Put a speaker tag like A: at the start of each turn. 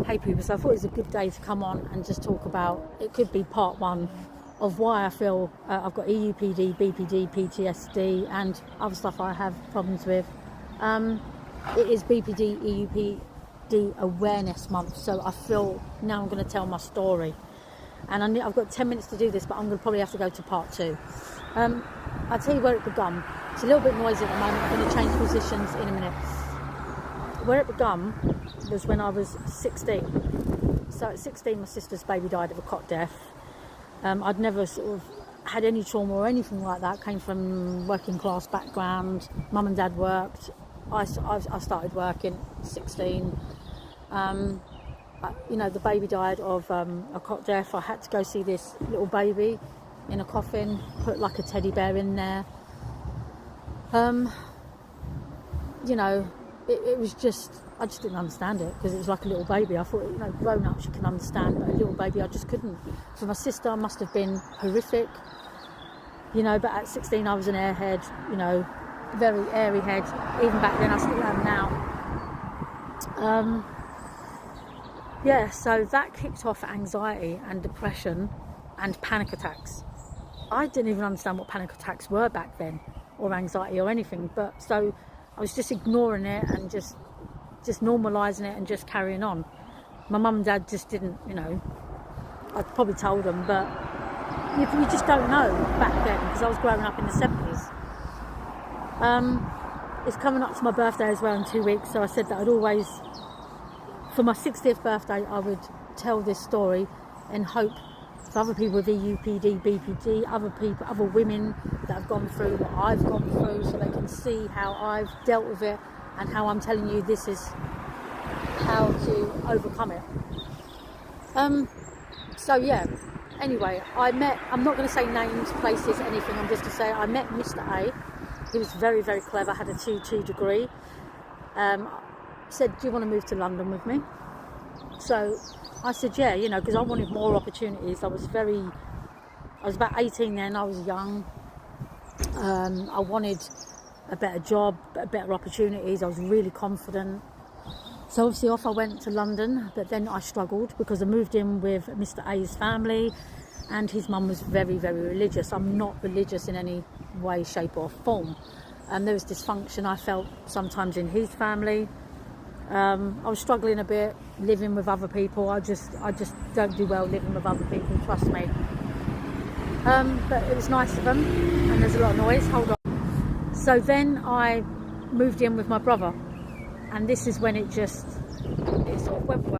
A: Hey people, so I thought it was a good day to come on and just talk about, it could be part one of why I feel I've got eupd, bpd, ptsd and other stuff I have problems with. It is bpd, eupd awareness month, so I feel now I'm going to tell my story. And I've got 10 minutes to do this, but I'm going to probably have to go to part two. I'll tell you where it begun. It's a little bit noisy at the moment. I'm going to change positions in a minute. Where it begun was when I was 16. So at 16, my sister's baby died of a cot death. I'd never sort of had any trauma or anything like that. Came from working class background. Mum and dad worked. I started working at 16. You know, the baby died of a cot death. I had to go see this little baby in a coffin, put like a teddy bear in there. You know, it was just, I just didn't understand it because it was like a little baby. I thought, you know, grown ups you can understand, but a little baby I just couldn't. For my sister, I must have been horrific, you know, but at 16 I was an airhead, you know, very airy head. Even back then, I still am now. Yeah, so that kicked off anxiety and depression and panic attacks. I didn't even understand what panic attacks were back then, or anxiety or anything, but so I was just ignoring it and just normalising it and just carrying on. My mum and dad just didn't, you know, I'd probably told them, but you just don't know back then because I was growing up in the 70s. It's coming up to my birthday as well in 2 weeks, so I said that I'd always, for my 60th birthday, I would tell this story and hope for other people with eupd, bpd, other people, other women that have gone through what I've gone through, so they can see how I've dealt with it and how I'm telling you this is how to overcome it. So yeah, anyway, I'm not going to say names, places, anything, I'm just to say I met Mr. A. He was very, very clever, had a 2-2 degree. Said, do you want to move to London with me? So I said, yeah, you know, because I wanted more opportunities. I was about 18 then, I was young. I wanted a better job, better opportunities. I was really confident. So obviously off I went to London, but then I struggled because I moved in with Mr. A's family and his mum was very, very religious. I'm not religious in any way, shape or form. There was dysfunction I felt sometimes in his family. I was struggling a bit living with other people. I just don't do well living with other people, trust me. But it was nice of them, and there's a lot of noise, hold on. So then I moved in with my brother, and this is when it sort of went well.